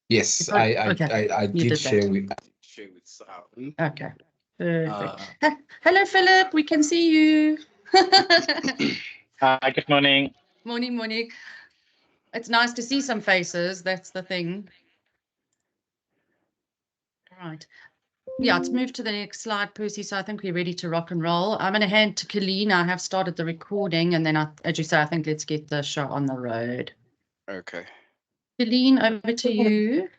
Yes, Okay, I you did did that. share with sound. Okay, perfect. Uh, Hello, Philip. We can see you. Hi, good morning. Morning, morning. It's nice to see some faces. That's the thing. Right. Yeah, let's move to the next slide, Percy. So I think we're ready to rock and roll. I'm going to hand to Colleen. I have started the recording, and then, as you say, I think let's get the show on the road. okay. Colleen, over to you.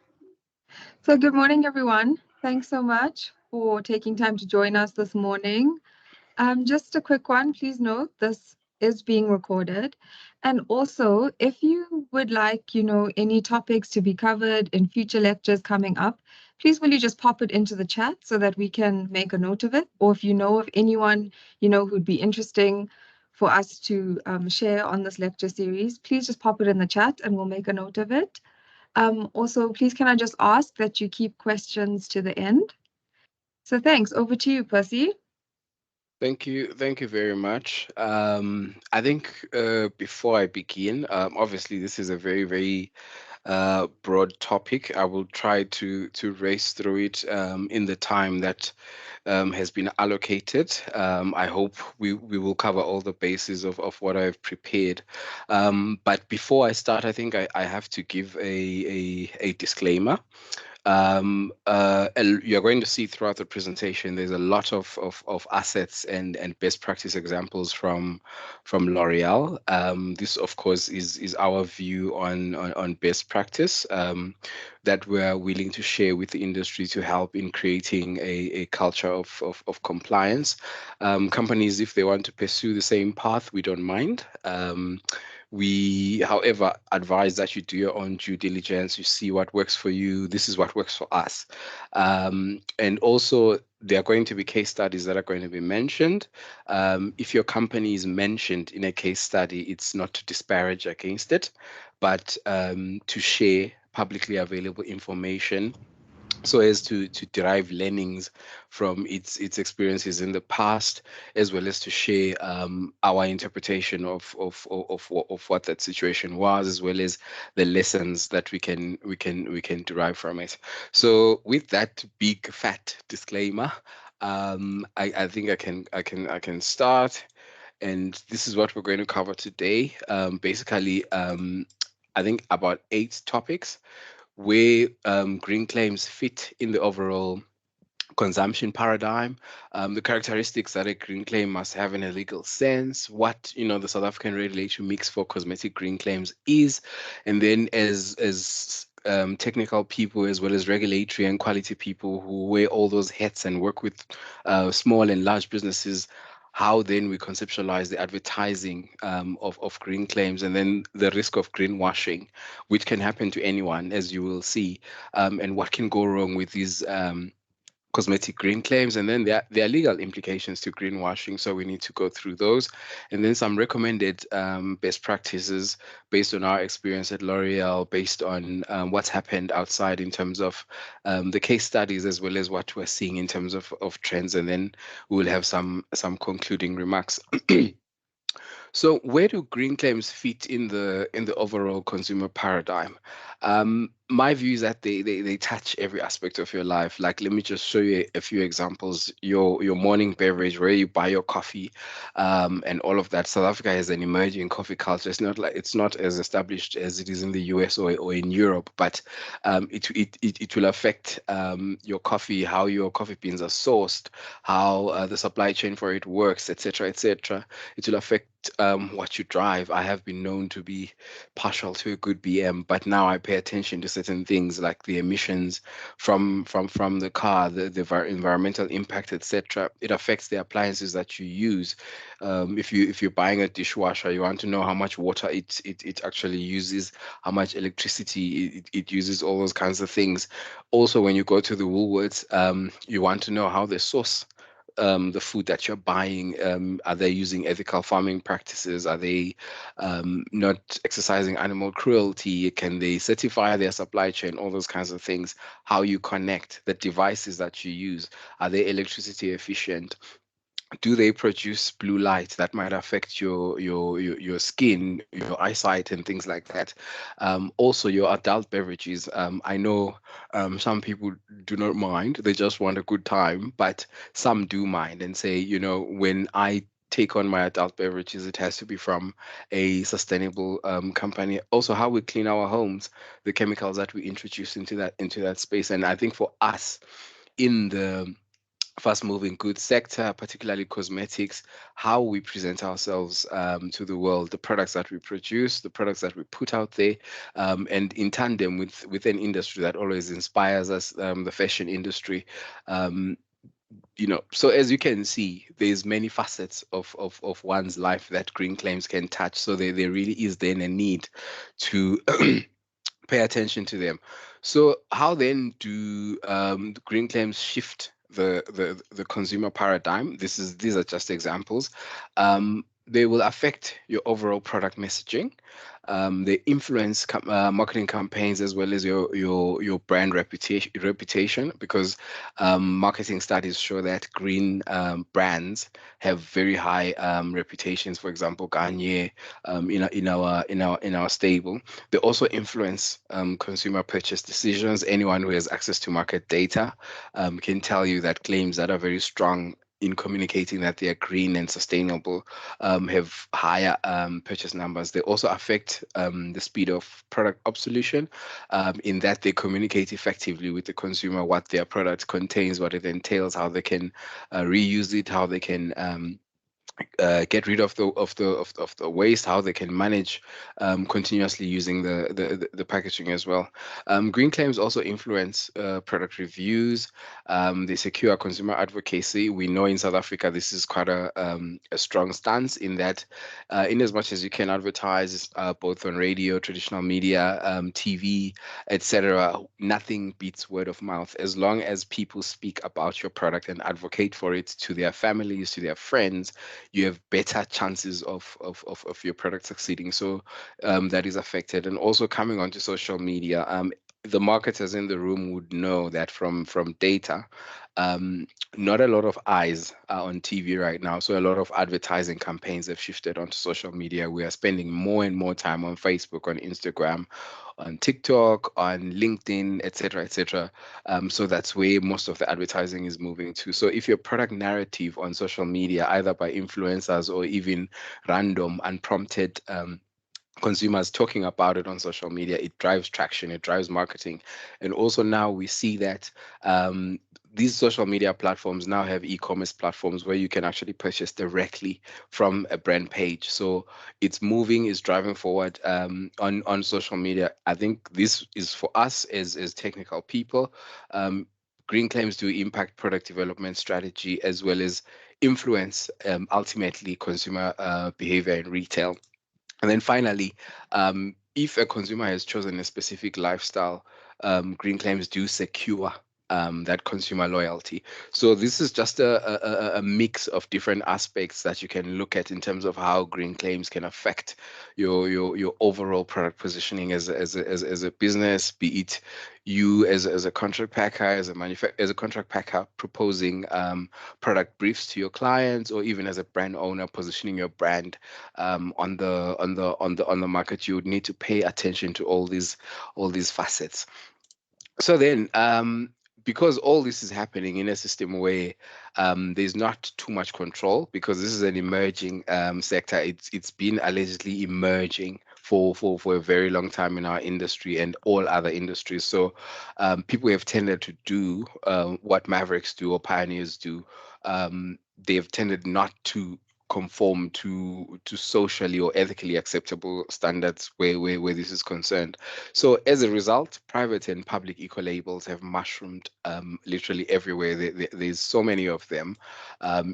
So good morning, everyone. Thanks so much for taking time to join us this morning. Just a quick one, please note this is being recorded. And also, if you would like, any topics to be covered in future lectures coming up, please will you just pop it into the chat so that we can make a note of it? Or if you know of anyone, who'd be interesting for us to share on this lecture series, please just pop it in the chat and we'll make a note of it. Also, please can I just ask that you keep questions to the end? So thanks. Over to you, Percy. Thank you very much. I think before I begin, obviously this is a very broad topic. I will try to race through it in the time that has been allocated. I hope we will cover all the bases of what I've prepared. But before I start, I think I have to give a disclaimer. And you're going to see throughout the presentation, there's a lot of assets and best practice examples from L'Oreal. This, of course, is our view on best practice that we're willing to share with the industry to help in creating a culture of compliance. Companies, if they want to pursue the same path, we don't mind. We, however, advise that you do your own due diligence, you see what works for you. This is what works for us. And also, there are going to be case studies that are going to be mentioned. If your company is mentioned in a case study, it's not to disparage against it, but to share publicly available information so as to derive learnings from its experiences in the past, as well as to share our interpretation of what that situation was, as well as the lessons that we can derive from it. So with that big fat disclaimer, I think I can start, and this is what we're going to cover today. Basically, I think about 8 topics where green claims fit in the overall consumption paradigm, the characteristics that a green claim must have in a legal sense, what the South African regulatory mix for cosmetic green claims is, and then as technical people as well as regulatory and quality people who wear all those hats and work with small and large businesses, how then we conceptualize the advertising of green claims, and then the risk of greenwashing, which can happen to anyone, as you will see, and what can go wrong with these cosmetic green claims, and then there are legal implications to greenwashing. So we need to go through those, and then some recommended best practices based on our experience at L'Oreal, based on what's happened outside in terms of the case studies, as well as what we're seeing in terms of trends, and then we'll have some concluding remarks. So where do green claims fit in the overall consumer paradigm? My view is that they touch every aspect of your life. Like, let me just show you a few examples. Your morning beverage, where you buy your coffee, and all of that. South Africa has an emerging coffee culture. It's not as established as it is in the US or in Europe, but it will affect your coffee, how your coffee beans are sourced, how the supply chain for it works, etc., etc. It will affect what you drive. I have been known to be partial to a good BM, but now I pay attention to certain things like the emissions from the car, the environmental impact, etc. It affects the appliances that you use. If you're buying a dishwasher, you want to know how much water it actually uses, how much electricity it uses, all those kinds of things. Also, when you go to the Woolworths, you want to know how they source the food that you're buying. Are they using ethical farming practices? Are they not exercising animal cruelty? Can they certify their supply chain? All those kinds of things. How you connect the devices that you use. Are they electricity efficient? do they produce blue light that might affect your skin, your eyesight, and things like that? Also, your adult beverages. I know some people do not mind; they just want a good time, but some do mind and say, when I take on my adult beverages, it has to be from a sustainable company. Also, how we clean our homes, the chemicals that we introduce into that space, and I think for us in the fast moving goods sector, particularly cosmetics, how we present ourselves to the world, the products that we produce, the products that we put out there, and in tandem with an industry that always inspires us, the fashion industry. Um, so as you can see, there's many facets of one's life that green claims can touch. So there really is then a need to pay attention to them. So how then do the green claims shift the consumer paradigm? These are just examples. They will affect your overall product messaging. They influence marketing campaigns as well as your brand reputation, because marketing studies show that green brands have very high reputations. For example, Garnier, in our stable. They also influence consumer purchase decisions. Anyone who has access to market data can tell you that claims that are very strong in communicating that they are green and sustainable have higher purchase numbers. They also affect the speed of product obsolescence, in that they communicate effectively with the consumer what their product contains, what it entails, how they can reuse it, how they can get rid of the waste, how they can manage continuously using the packaging as well. Green claims also influence product reviews. They secure consumer advocacy. We know in South Africa this is quite a strong stance, in that in as much as you can advertise both on radio, traditional media, TV, etc., nothing beats word of mouth. As long as people speak about your product and advocate for it to their families, to their friends, you have better chances of your product succeeding. So that is affected. And also coming onto social media, the marketers in the room would know that from data, um, not a lot of eyes are on TV right now. So a lot of advertising campaigns have shifted onto social media. We are spending more and more time on Facebook, on Instagram, on TikTok, on LinkedIn, etc., etc. So that's where most of the advertising is moving to. So if your product narrative on social media, either by influencers or even random, unprompted consumers talking about it on social media, it drives traction, it drives marketing. And also now we see that these social media platforms now have e-commerce platforms where you can actually purchase directly from a brand page. So it's moving, it's driving forward on social media. I think this is for us as technical people. Green claims do impact product development strategy as well as influence ultimately consumer behavior in retail. And then finally, if a consumer has chosen a specific lifestyle, green claims do secure that consumer loyalty. So this is just a mix of different aspects that you can look at in terms of how green claims can affect your overall product positioning as a business, be it you as a contract packer, as a contract packer proposing product briefs to your clients, or even as a brand owner positioning your brand on the market. You would need to pay attention to all these facets. So then, because all this is happening in a system where there's not too much control, because this is an emerging sector. It's been allegedly emerging for a very long time in our industry and all other industries. So people have tended to do what mavericks do or pioneers do. They've tended not to conform to socially or ethically acceptable standards where this is concerned. So as a result, private and public eco labels have mushroomed literally everywhere. There's so many of them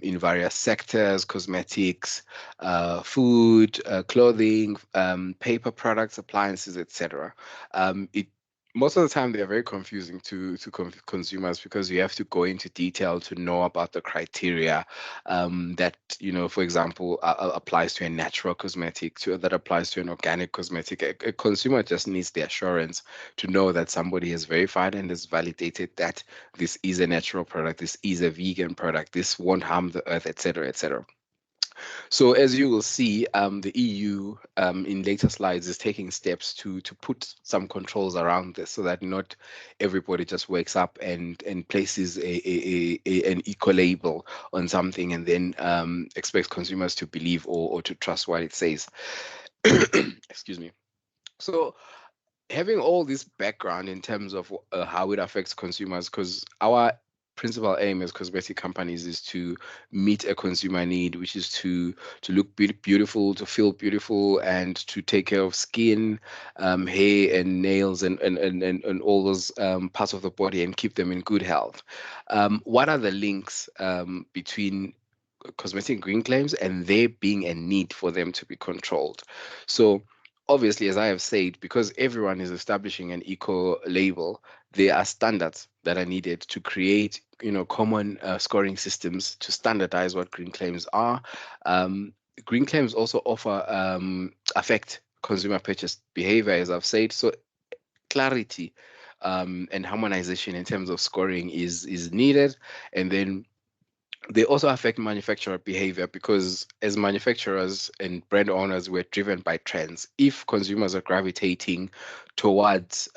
in various sectors: cosmetics, food, clothing, paper products, appliances, etc. It most of the time they're very confusing to consumers because you have to go into detail to know about the criteria that, for example, applies to a natural cosmetic, that applies to an organic cosmetic. A consumer just needs the assurance to know that somebody has verified and has validated that this is a natural product, this is a vegan product, this won't harm the earth, etc., etc. So as you will see, the EU in later slides is taking steps to put some controls around this so that not everybody just wakes up and places an eco label on something and then expects consumers to believe or to trust what it says. Excuse me. So having all this background in terms of how it affects consumers, because our principal aim as cosmetic companies is to meet a consumer need, which is to look beautiful, to feel beautiful, and to take care of skin, hair, and nails, and all those parts of the body and keep them in good health. What are the links between cosmetic green claims and there being a need for them to be controlled? So obviously, as I have said, because everyone is establishing an eco label, there are standards that are needed to create, common scoring systems to standardize what green claims are. Green claims also affect consumer purchase behavior, as I've said. So clarity and harmonization in terms of scoring is needed, and then they also affect manufacturer behavior because as manufacturers and brand owners, we're driven by trends. If consumers are gravitating towards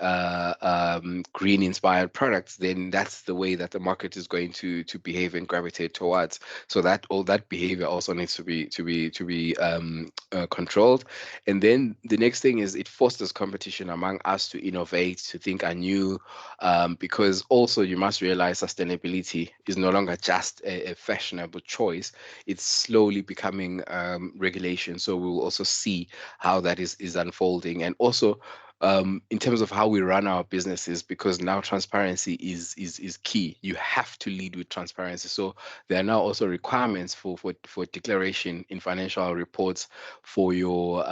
green inspired products, then that's the way that the market is going to behave and gravitate towards. So that all that behavior also needs to be controlled. And then the next thing is it fosters competition among us to innovate, to think anew, because also you must realize sustainability is no longer just a fashionable choice. It's slowly becoming regulation. So we will also see how that is unfolding, and also in terms of how we run our businesses, because now transparency is key. You have to lead with transparency. So there are now also requirements for declaration in financial reports for your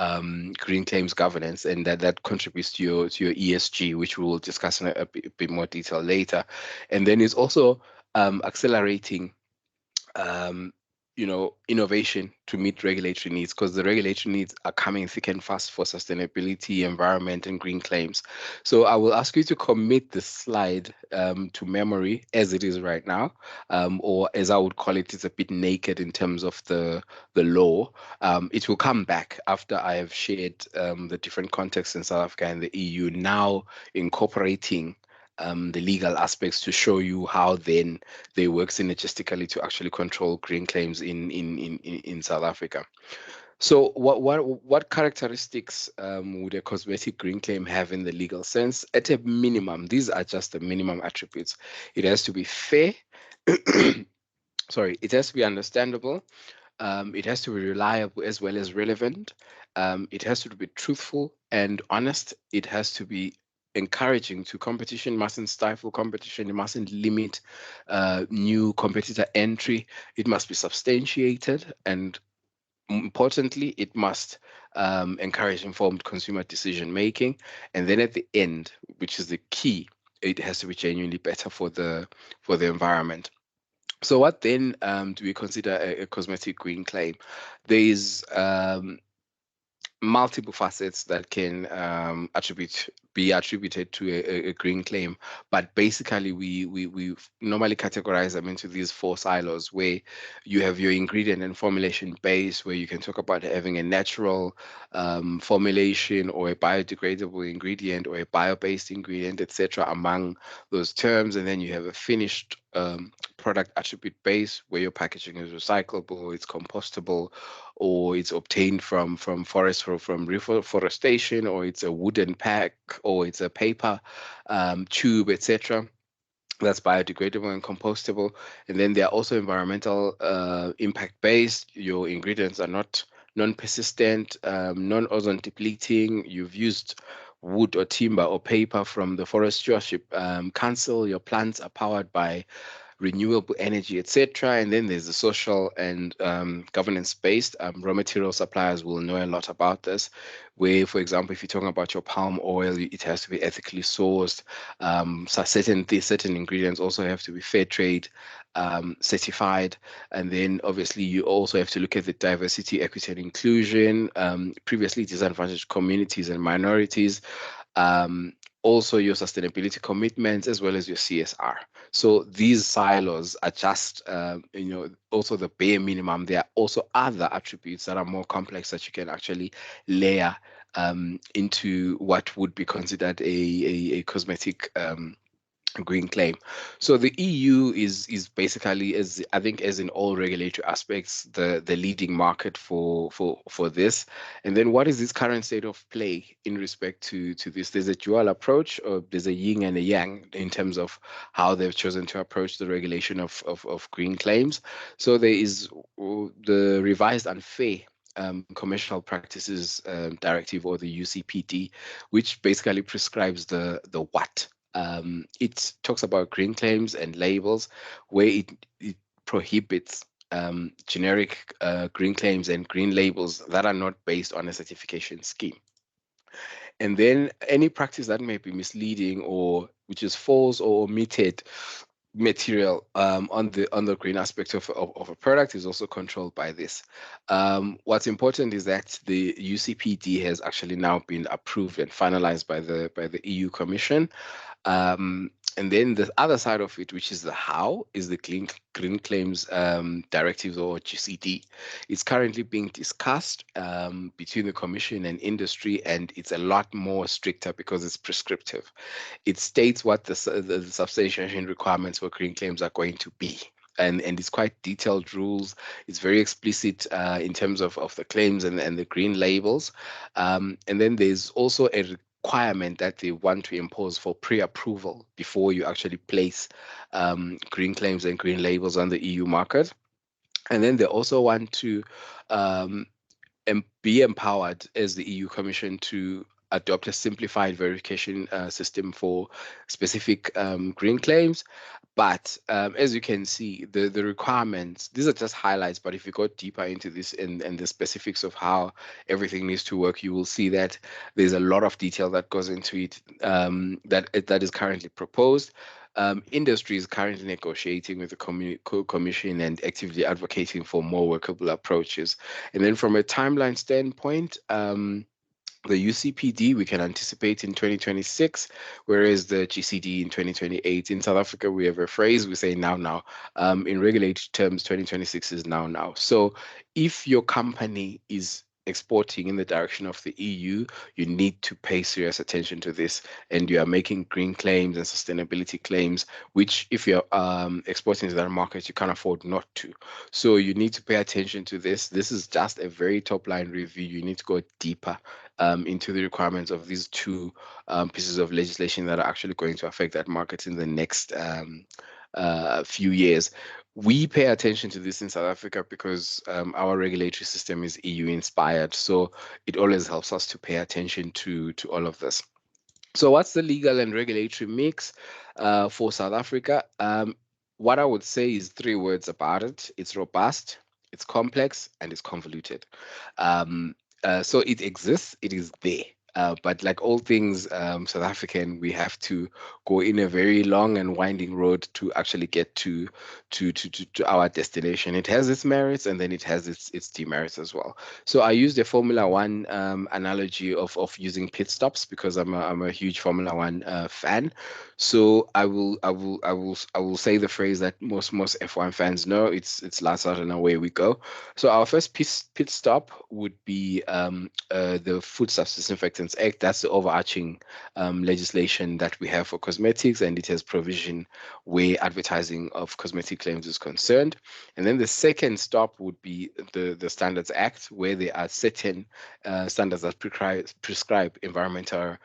green claims governance, and that contributes to your ESG, which we will discuss in a bit more detail later. And then it's also accelerating innovation to meet regulatory needs, because the regulatory needs are coming thick and fast for sustainability, environment, and green claims. So I will ask you to commit this slide to memory as it is right now, or as I would call it, it's a bit naked in terms of the law. It will come back after I have shared the different contexts in South Africa and the EU, now incorporating the legal aspects to show you how then they work synergistically to actually control green claims in South Africa. So what characteristics would a cosmetic green claim have in the legal sense? At a minimum, these are just the minimum attributes. It has to be fair. Sorry, it has to be understandable. It has to be reliable as well as relevant. It has to be truthful and honest. It has to be encouraging to competition, mustn't stifle competition, it mustn't limit new competitor entry. It must be substantiated, and importantly, it must encourage informed consumer decision making. And then at the end, which is the key, it has to be genuinely better for the environment. So what then do we consider a cosmetic green claim? There is multiple facets that can be attributed to a green claim, but basically we normally categorize them into these four silos, where you have your ingredient and formulation base, where you can talk about having a natural formulation or a biodegradable ingredient or a bio-based ingredient, etc., among those terms. And then you have a finished product attribute base, where your packaging is recyclable, it's compostable, or it's obtained from forest or from reforestation, or it's a wooden pack, or it's a paper tube, etc. That's biodegradable and compostable. And then there are also environmental impact based. Your ingredients are not non-persistent, non-ozone depleting. You've used wood or timber or paper from the Forest Stewardship Council. Your plants are powered by renewable energy, etc. And then there's the social and governance-based. Raw material suppliers will know a lot about this, where, for example, if you're talking about your palm oil, it has to be ethically sourced. So certain ingredients also have to be fair trade certified. And then obviously you also have to look at the diversity, equity, and inclusion, previously disadvantaged communities and minorities, also your sustainability commitments, as well as your CSR. So these silos are just, also the bare minimum. There are also other attributes that are more complex that you can actually layer into what would be considered a cosmetic green claim. So the EU is basically, as I think, as in all regulatory aspects, the leading market for this. And then what is its current state of play in respect to this? There's a dual approach, or there's a yin and a yang in terms of how they've chosen to approach the regulation of green claims. So there is the revised unfair commercial practices directive, or the UCPD, which basically prescribes the what. It talks about green claims and labels, where it prohibits generic green claims and green labels that are not based on a certification scheme. And then any practice that may be misleading or which is false or omitted material on the green aspect of a product is also controlled by this. What's important is that the UCPD has actually now been approved and finalized by the EU Commission. And then the other side of it, which is the how, is the Green Claims Directives, or GCD. It's currently being discussed between the Commission and industry, and it's a lot more stricter because it's prescriptive. It states what the substantiation requirements for green claims are going to be. And it's quite detailed rules. It's very explicit in terms of the claims and the green labels. And then there's also a requirement that they want to impose for pre-approval before you actually place green claims and green labels on the EU market. And then they also want to be empowered as the EU Commission to adopt a simplified verification system for specific green claims. But as you can see, the requirements, these are just highlights, but if you go deeper into this and the specifics of how everything needs to work, you will see that there's a lot of detail that goes into it that is currently proposed. Industry is currently negotiating with the Commission and actively advocating for more workable approaches. And then from a timeline standpoint, the UCPD we can anticipate in 2026, whereas the GCD in 2028. In South Africa, we have a phrase, we say now. In regulatory terms, 2026 is now. So if your company is exporting in the direction of the EU, you need to pay serious attention to this, and you are making green claims and sustainability claims, which if you're exporting to that market, you can't afford not to. So you need to pay attention to this. This is just a very top line review. You need to go deeper into the requirements of these two pieces of legislation that are actually going to affect that market in the next few years. We pay attention to this in South Africa because our regulatory system is EU inspired. So it always helps us to pay attention to all of this. So what's the legal and regulatory mix for South Africa? What I would say is 3 words about it. It's robust, it's complex, and it's convoluted. So it exists, it is there. But like all things South African, we have to go in a very long and winding road to actually get to our destination. It has its merits, and then it has its demerits as well. So I used a Formula One analogy of using pit stops because I'm a huge Formula One fan. So I will say the phrase that most F1 fans know. It's lights out and away we go. So our first pit stop would be the Foodstuffs Disinfectants Act. That's the overarching legislation that we have for cosmetics, and it has provision where advertising of cosmetic claims is concerned. And then the second stop would be the Standards Act, where there are certain standards that prescribe environmental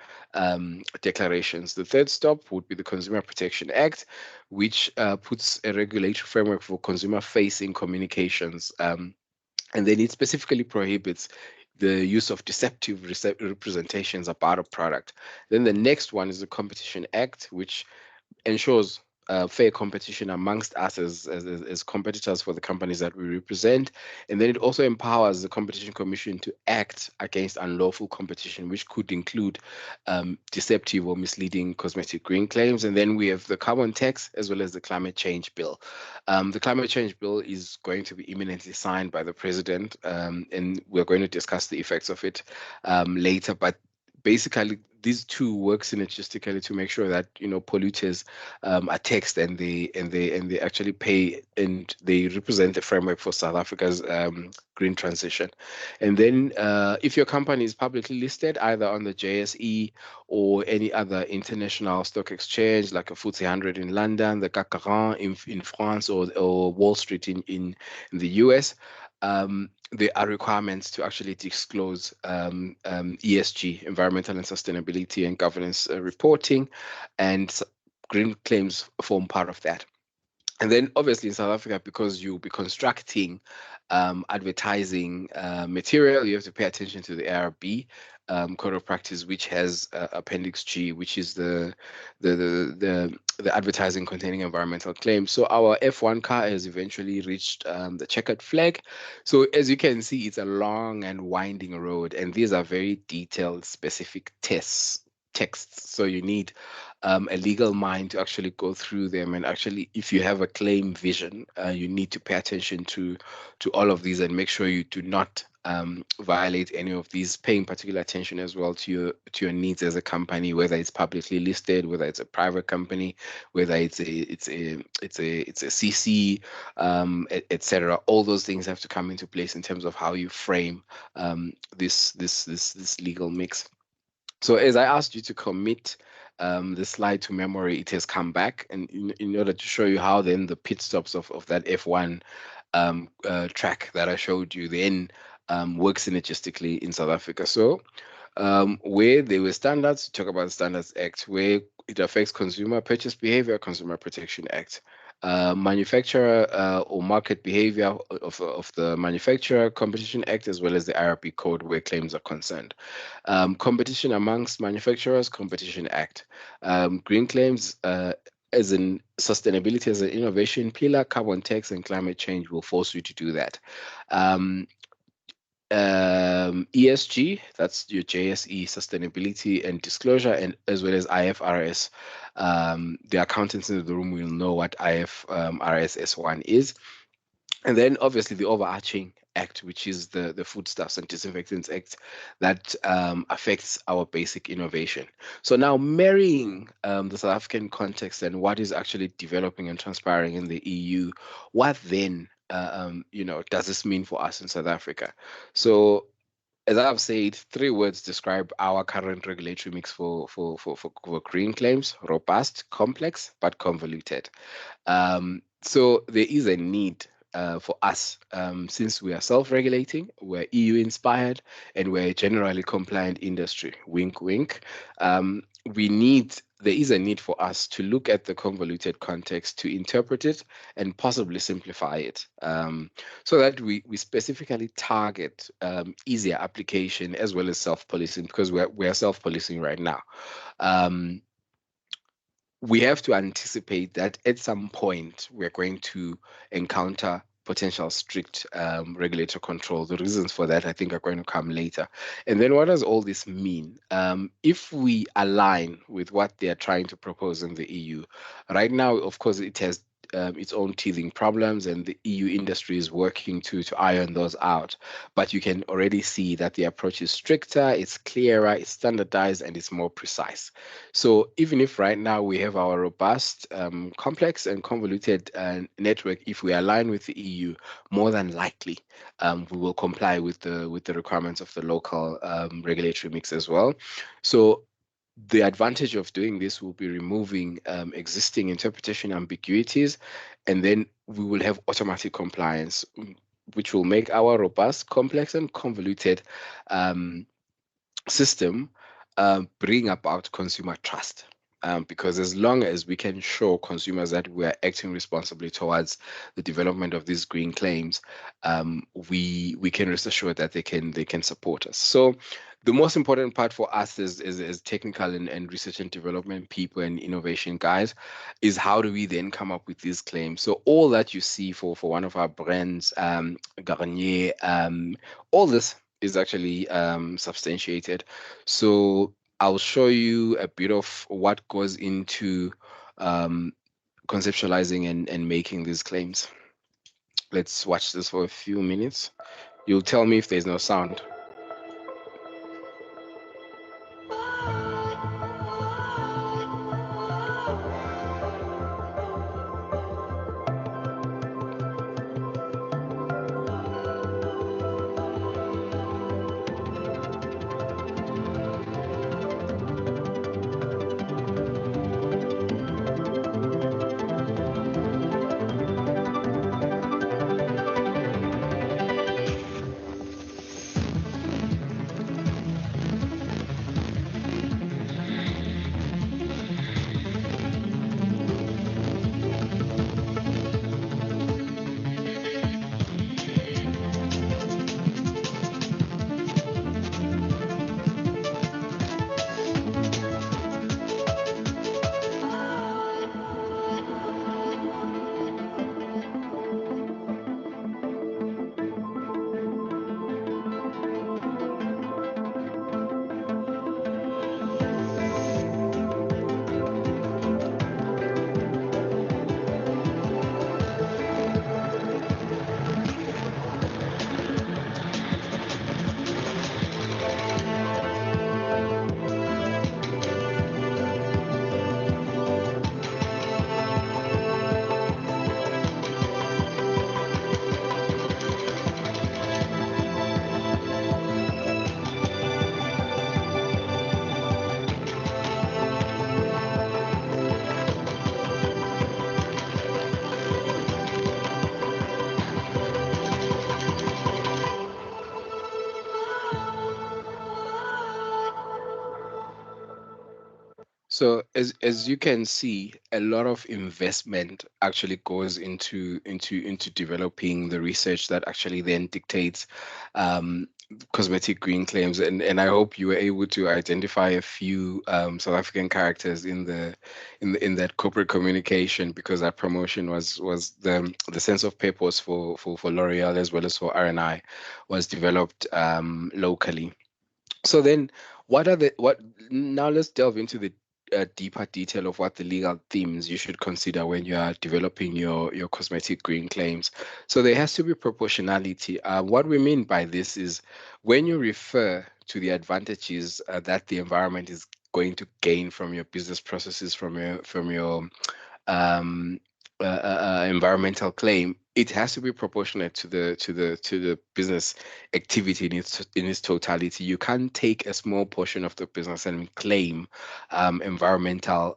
declarations. The third stop would be the Consumer Protection Act, which puts a regulatory framework for consumer-facing communications. And then it specifically prohibits the use of deceptive representations about a product. Then the next one is the Competition Act, which ensures fair competition amongst us as competitors for the companies that we represent. And then it also empowers the Competition Commission to act against unlawful competition, which could include deceptive or misleading cosmetic green claims. And then we have the carbon tax as well as the climate change bill. The climate change bill is going to be imminently signed by the president, and we're going to discuss the effects of it later. But basically, these two work synergistically to make sure that polluters are taxed and they actually pay, and they represent the framework for South Africa's green transition. And then if your company is publicly listed either on the JSE or any other international stock exchange like a FTSE 100 in London, the CAC 40 in France, or Wall Street in the US, there are requirements to actually disclose ESG, environmental and sustainability and governance reporting, and green claims form part of that. And then obviously in South Africa, because you'll be constructing advertising material, you have to pay attention to the ARB code of practice, which has Appendix G, which is the advertising containing environmental claims. So our F1 car has eventually reached the checkered flag. So as you can see, it's a long and winding road, and these are very detailed, specific texts. So you need a legal mind to actually go through them. And actually, if you have a claim vision, you need to pay attention to all of these and make sure you do not violate any of these, paying particular attention as well to your needs as a company, whether it's publicly listed, whether it's a private company, whether it's a CC, etc. All those things have to come into place in terms of how you frame this legal mix. So as I asked you to commit the slide to memory, it has come back, and in order to show you how then the pit stops of that F1 track that I showed you then work synergistically in South Africa. So where there were standards, talk about the Standards Act. Where it affects consumer purchase behavior, Consumer Protection Act. Manufacturer or market behavior of the Manufacturer Competition Act, as well as the IRP code where claims are concerned. Competition amongst manufacturers, Competition Act. Green claims as in sustainability as an innovation pillar, carbon tax and climate change will force you to do that. ESG, that's your JSE, sustainability and disclosure, and as well as IFRS. The accountants in the room will know what IFRS S1 is. And then obviously the overarching act, which is the Foodstuffs and Disinfectants Act, that affects our basic innovation. So now marrying the South African context and what is actually developing and transpiring in the EU, what then does this mean for us in South Africa? So as I've said, 3 words describe our current regulatory mix for green claims: robust, complex, but convoluted. So there is a need for us, since we are self-regulating, we're EU inspired, and we're a generally compliant industry. Wink, wink. There is a need for us to look at the convoluted context, to interpret it, and possibly simplify it, so that we specifically target easier application as well as self-policing, because we're self-policing right now. We have to anticipate that at some point we're going to encounter potential strict regulator control. The reasons for that, I think, are going to come later. And then what does all this mean? If we align with what they are trying to propose in the EU, right now, of course, it has its own teething problems, and the EU industry is working to iron those out. But you can already see that the approach is stricter, it's clearer, it's standardized, and it's more precise. So even if right now we have our robust, complex, and convoluted network, if we align with the EU, more than likely we will comply with the requirements of the local regulatory mix as well. So the advantage of doing this will be removing existing interpretation ambiguities, and then we will have automatic compliance, which will make our robust, complex, and convoluted system bring about consumer trust. because as long as we can show consumers that we are acting responsibly towards the development of these green claims, we can rest assured that they can support us. So the most important part for us as technical and research and development people and innovation guys is how do we then come up with these claims. So all that you see for one of our brands, Garnier, all this is actually substantiated. So I'll show you a bit of what goes into um, conceptualizing and making these claims. Let's watch this for a few minutes. You'll tell me if there's no sound. So as you can see, a lot of investment actually goes into developing the research that actually then dictates cosmetic green claims. And I hope you were able to identify a few South African characters in that corporate communication, because that promotion was the sense of purpose for L'Oreal as well as for R&I was developed locally. So then, what now let's delve into the deeper detail of what the legal themes you should consider when you are developing your cosmetic green claims. So there has to be proportionality. What we mean by this is when you refer to the advantages that the environment is going to gain from your business processes, from your um, environmental claim, it has to be proportionate to the business activity in its totality. You can't take a small portion of the business and claim environmental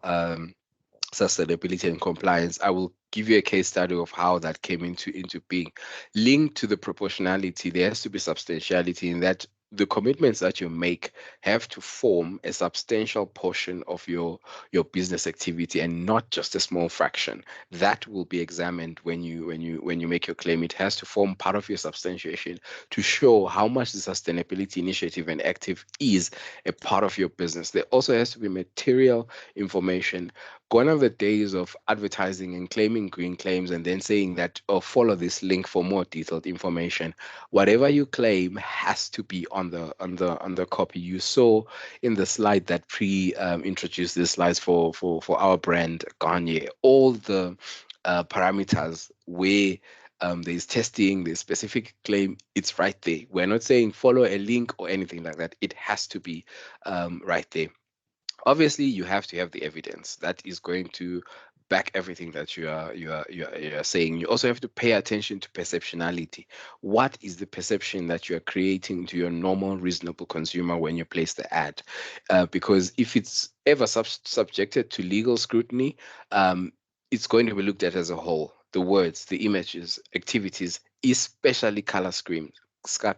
sustainability and compliance. I will give you a case study of how that came into being. Linked to the proportionality, there has to be substantiality in that the commitments that you make have to form a substantial portion of your business activity and not just a small fraction. That will be examined when you make your claim. It has to form part of your substantiation to show how much the sustainability initiative and active is a part of your business. There also has to be material information. Gone are the days of advertising and claiming green claims and then saying that, oh, follow this link for more detailed information. Whatever you claim has to be on the copy. You saw in the slide that introduced the slides for our brand Garnier, all the parameters where there's testing, there's specific claim, it's right there. We're not saying follow a link or anything like that. It has to be right there. Obviously, you have to have the evidence that is going to back everything that you are saying. You also have to pay attention to perceptionality. What is the perception that you are creating to your normal, reasonable consumer when you place the ad? Because if it's ever subjected to legal scrutiny, it's going to be looked at as a whole. The words, the images, activities, especially color schemes,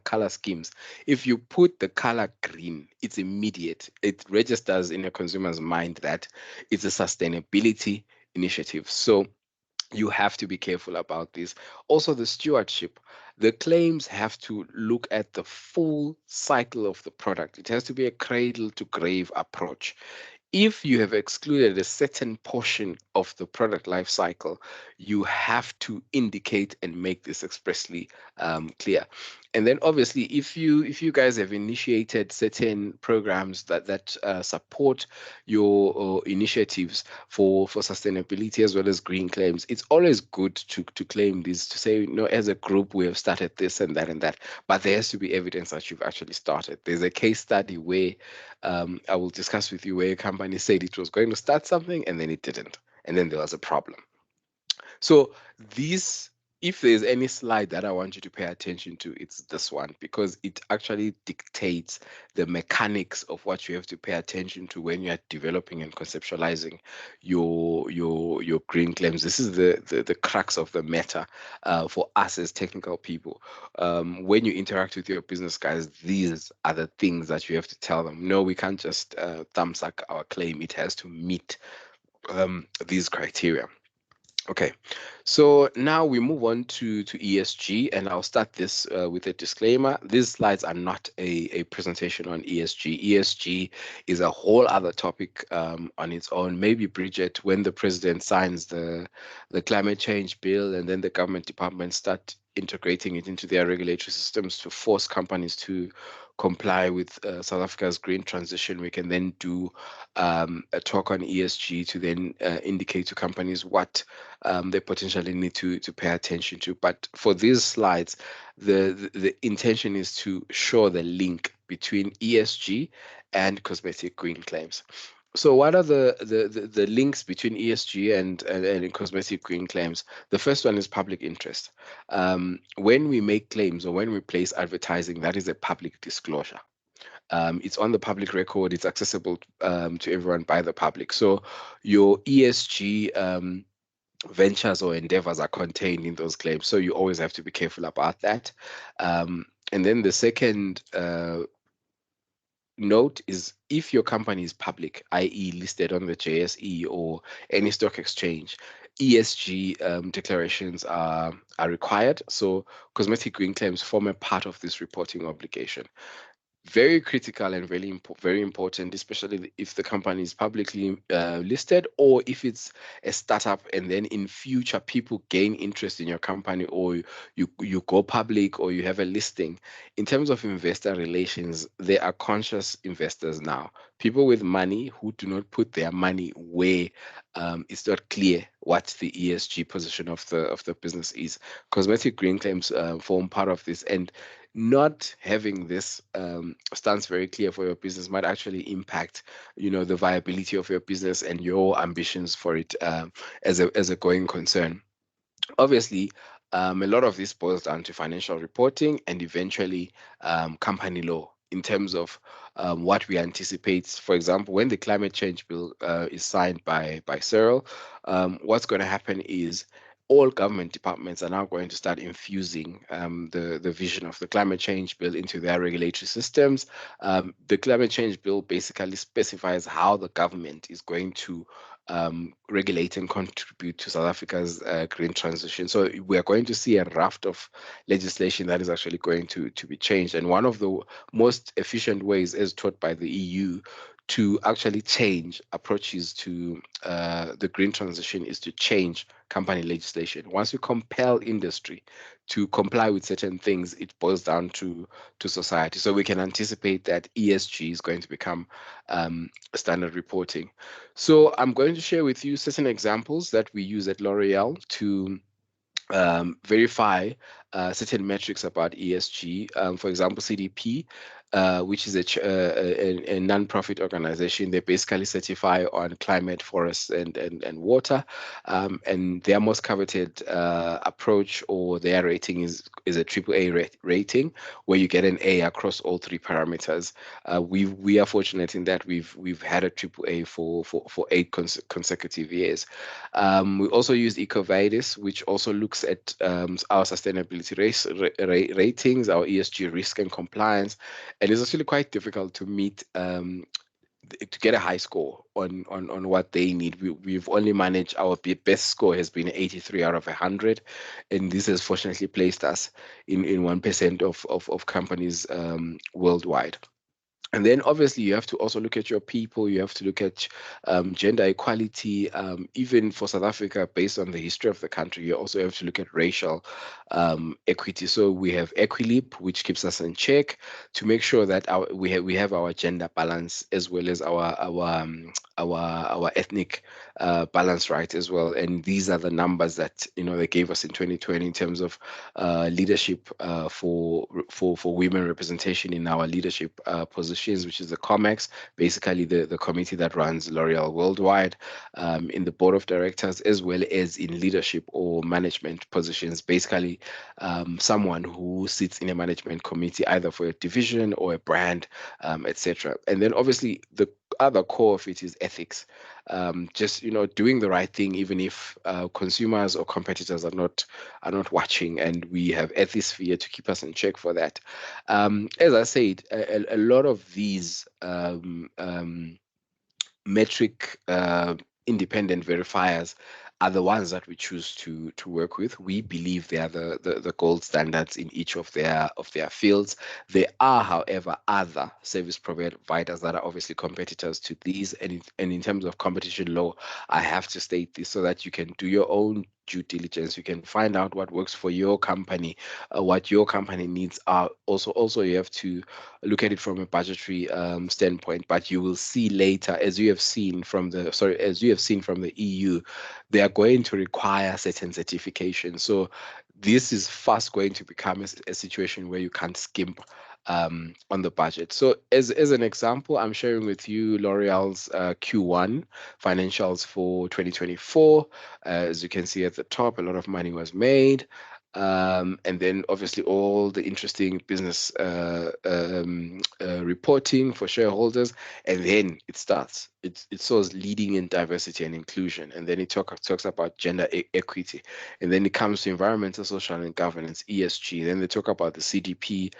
color schemes. If you put the color green, it's immediate. It registers in a consumer's mind that it's a sustainability initiative. So you have to be careful about this. Also, the stewardship. The claims have to look at the full cycle of the product. It has to be a cradle to grave approach. If you have excluded a certain portion of the product life cycle, you have to indicate and make this expressly clear. And then obviously, if you guys have initiated certain programs that support your initiatives for sustainability as well as green claims, it's always good to claim these, to say, as a group we have started this and that and that, but there has to be evidence that you've actually started. There's a case study where I will discuss with you, where a company said it was going to start something and then it didn't, and then there was a problem. So these, if there's any slide that I want you to pay attention to, it's this one, because it actually dictates the mechanics of what you have to pay attention to when you are developing and conceptualizing your green claims. This is the crux of the matter for us as technical people. When you interact with your business guys, these are the things that you have to tell them. No, we can't just thumbsuck our claim. It has to meet these criteria. Okay, so now we move on to ESG, and I'll start this with a disclaimer. These slides are not a presentation on ESG. ESG is a whole other topic on its own. Maybe, Bridget, when the president signs the climate change bill and then the government departments start integrating it into their regulatory systems to force companies to comply with South Africa's green transition, we can then do a talk on ESG to then indicate to companies what they potentially need to pay attention to. But for these slides, the intention is to show the link between ESG and cosmetic green claims. So what are the links between ESG and cosmetic green claims? The first one is public interest. When we make claims or when we place advertising, that is a public disclosure. It's on the public record. It's accessible to everyone by the public. So your ESG ventures or endeavors are contained in those claims. So you always have to be careful about that. And then the second note is, if your company is public, i.e. listed on the JSE or any stock exchange, ESG declarations are required. So cosmetic green claims form a part of this reporting obligation. Very critical and very important, especially if the company is publicly listed, or if it's a startup and then in future people gain interest in your company, or you go public, or you have a listing. In terms of investor relations, there are conscious investors now, people with money who do not put their money where it's not clear what the ESG position of the business is. Cosmetic green claims form part of this, and not having this stance very clear for your business might actually impact, the viability of your business and your ambitions for it as a going concern. Obviously, a lot of this boils down to financial reporting and eventually company law, in terms of what we anticipate. For example, when the climate change bill is signed by Cyril, what's going to happen is all government departments are now going to start infusing the vision of the climate change bill into their regulatory systems. The climate change bill basically specifies how the government is going to regulate and contribute to South Africa's green transition. So we are going to see a raft of legislation that is actually going to be changed. And one of the most efficient ways, as taught by the EU, to actually change approaches to the green transition is to change company legislation. Once you compel industry to comply with certain things, it boils down to society. So we can anticipate that ESG is going to become standard reporting. So I'm going to share with you certain examples that we use at L'Oreal to verify certain metrics about ESG. For example, CDP, which is a non-profit organization. They basically certify on climate, forests, and water. And their most coveted approach, or their rating, is a AAA rating, where you get an A across all three parameters. We are fortunate in that we've had a AAA for 8 consecutive years. We also use EcoVadis, which also looks at our sustainability sustainability ratings, our ESG risk and compliance, and it's actually quite difficult to meet to get a high score on what they need. We've only managed, our best score has been 83 out of 100, and this has fortunately placed us in 1% of companies worldwide. And then obviously you have to also look at your people, you have to look at gender equality, even for South Africa, based on the history of the country, you also have to look at racial equity. So we have Equilib, which keeps us in check to make sure that we have our gender balance as well as our ethnic balance right as well. And these are the numbers that they gave us in 2020 in terms of leadership for women representation in our leadership positions, which is the COMEX, basically the committee that runs L'Oreal worldwide, in the board of directors, as well as in leadership or management positions, basically someone who sits in a management committee either for a division or a brand, etc. And then obviously the other core of it is ethics. Just doing the right thing, even if consumers or competitors are not watching, and we have ethisphere to keep us in check for that. As I said, a lot of these metric independent verifiers are the ones that we choose to work with. We believe they are the gold standards in each of their fields. There are, however, other service providers that are obviously competitors to these, and in terms of competition law, I have to state this so that you can do your own due diligence. You can find out what works for your company, what your company needs are. Also, you have to look at it from a budgetary standpoint. But you will see later, as you have seen from the EU, they are going to require certain certifications. So this is fast going to become a situation where you can't skimp on the budget. So as an example, I'm sharing with you L'Oreal's Q1 financials for 2024. As you can see at the top, a lot of money was made. And then obviously all the interesting business reporting for shareholders, and then it starts. It shows leading in diversity and inclusion, and then it talks about gender equity, and then it comes to environmental, social, and governance (ESG). Then they talk about the CDP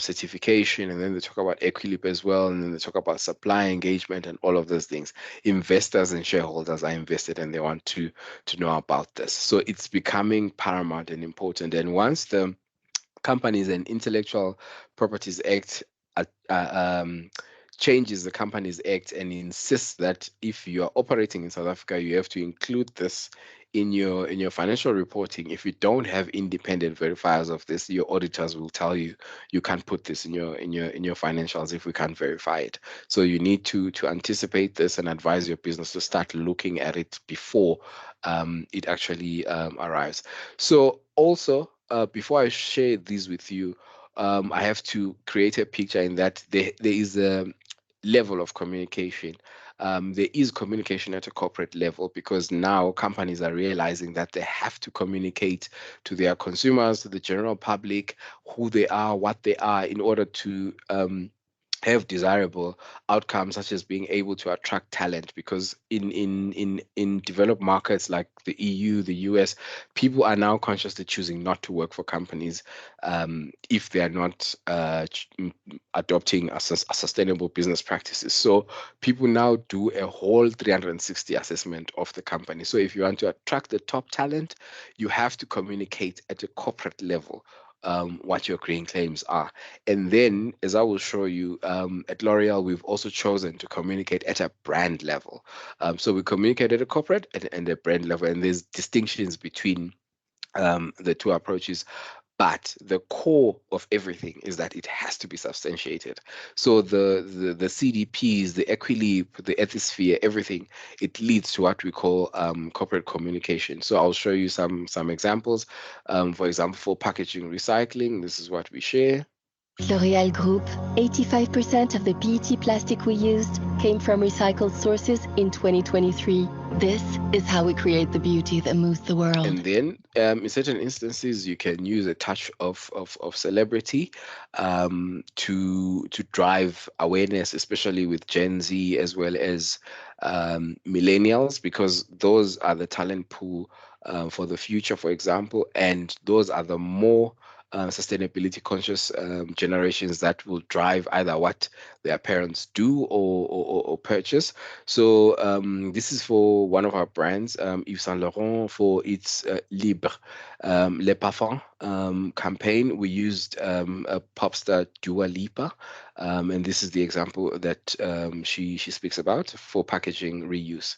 certification, and then they talk about Equilib as well, and then they talk about supply engagement and all of those things. Investors and shareholders are invested, and they want to know about this. So it's becoming paramount and important. And once the Companies and Intellectual Properties Act changes the Companies Act and insists that if you are operating in South Africa, you have to include this in your financial reporting. If you don't have independent verifiers of this, your auditors will tell you you can't put this in your financials if we can't verify it. So you need to anticipate this and advise your business to start looking at it before it actually arrives. So also, before I share these with you, I have to create a picture in that there is a level of communication. There is communication at a corporate level, because now companies are realizing that they have to communicate to their consumers, to the general public, who they are, what they are, in order to have desirable outcomes, such as being able to attract talent. Because in developed markets like the EU, the US, people are now consciously choosing not to work for companies if they are not adopting a sustainable business practices. So people now do a whole 360 assessment of the company. So if you want to attract the top talent, you have to communicate at a corporate level what your green claims are. And then, as I will show you, at L'Oreal, we've also chosen to communicate at a brand level. So we communicate at a corporate and a brand level, and there's distinctions between the two approaches. But the core of everything is that it has to be substantiated. So the CDPs, the Equilib, the Ethisphere, everything, it leads to what we call corporate communication. So I'll show you some examples. For example, for packaging recycling, this is what we share. L'Oréal Group, 85% of the PET plastic we used came from recycled sources in 2023. This is how we create the beauty that moves the world. And then in certain instances, you can use a touch of celebrity to drive awareness, especially with Gen Z, as well as millennials, because those are the talent pool for the future, for example, and those are the more sustainability conscious generations that will drive either what their parents do or purchase. So this is for one of our brands, Yves Saint Laurent, for its Libre Le Parfum campaign. We used a pop star Dua Lipa, and this is the example that she speaks about for packaging reuse.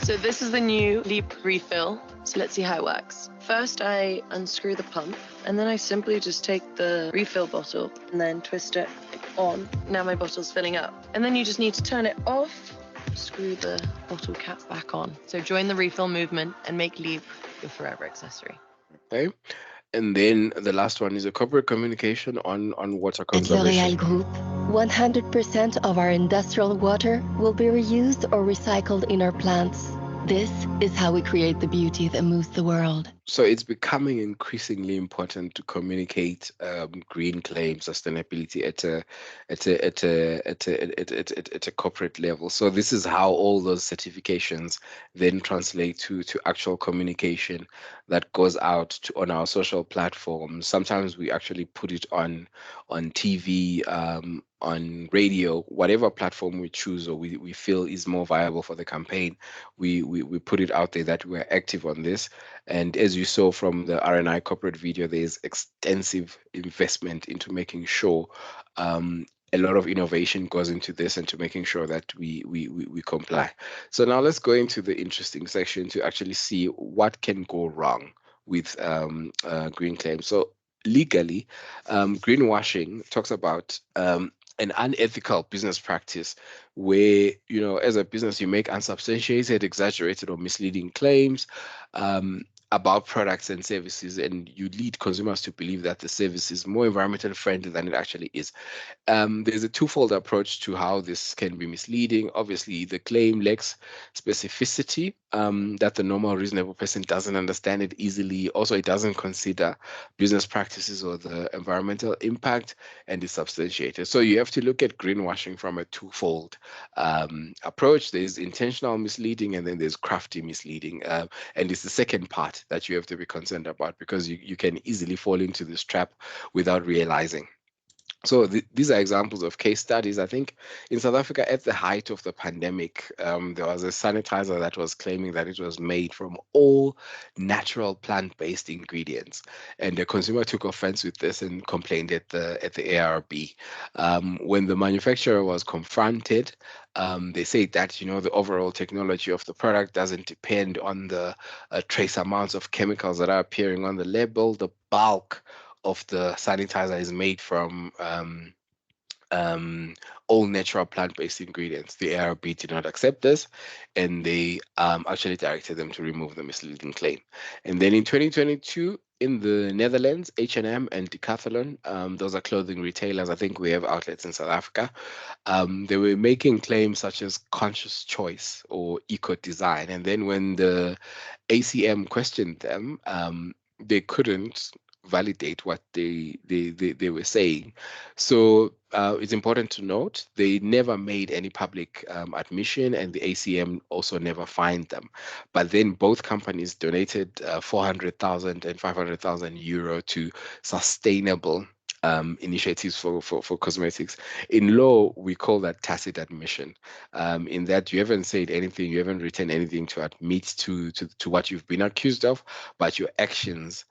So this is the new Leap refill. So let's see how it works. First, I unscrew the pump, and then I simply just take the refill bottle and then twist it on. Now my bottle's filling up. And then you just need to turn it off, screw the bottle cap back on. So join the refill movement and make Leap your forever accessory. Okay. And then the last one is a corporate communication on water At L'Oréal conservation. Group, 100% of our industrial water will be reused or recycled in our plants. This is how we create the beauty that moves the world. So it's becoming increasingly important to communicate green claims, sustainability at a corporate level. So this is how all those certifications then translate to actual communication that goes out on our social platforms. Sometimes we actually put it on TV, on radio, whatever platform we choose or we feel is more viable for the campaign. We put it out there that we're active on this. And as you saw from the RNI corporate video, there's extensive investment into making sure a lot of innovation goes into this and to making sure that we comply. So now let's go into the interesting section to actually see what can go wrong with green claims. So legally, greenwashing talks about an unethical business practice where, as a business, you make unsubstantiated, exaggerated, or misleading claims about products and services, and you lead consumers to believe that the service is more environmentally friendly than it actually is. There's a twofold approach to how this can be misleading. Obviously, the claim lacks specificity that the normal, reasonable person doesn't understand it easily. Also, it doesn't consider business practices or the environmental impact, and is substantiated. So you have to look at greenwashing from a twofold approach. There's intentional misleading, and then there's crafty misleading. And it's the second part that you have to be concerned about, because you can easily fall into this trap without realizing. So these are examples of case studies. I think in South Africa, at the height of the pandemic, there was a sanitizer that was claiming that it was made from all natural plant-based ingredients, and the consumer took offense with this and complained at the ARB. When the manufacturer was confronted, they said that the overall technology of the product doesn't depend on the trace amounts of chemicals that are appearing on the label. The bulk of the sanitizer is made from all natural plant-based ingredients. The ARB did not accept this, and they actually directed them to remove the misleading claim. And then in 2022, in the Netherlands, H&M and Decathlon, those are clothing retailers. I think we have outlets in South Africa. They were making claims such as conscious choice or eco-design. And then when the ACM questioned them, they couldn't validate what they were saying. So it's important to note they never made any public admission, and the ACM also never fined them. But then both companies donated 400,000 and 500,000 euro to sustainable initiatives for cosmetics. In law, we call that tacit admission. In that you haven't said anything, you haven't written anything to admit to what you've been accused of, but your actions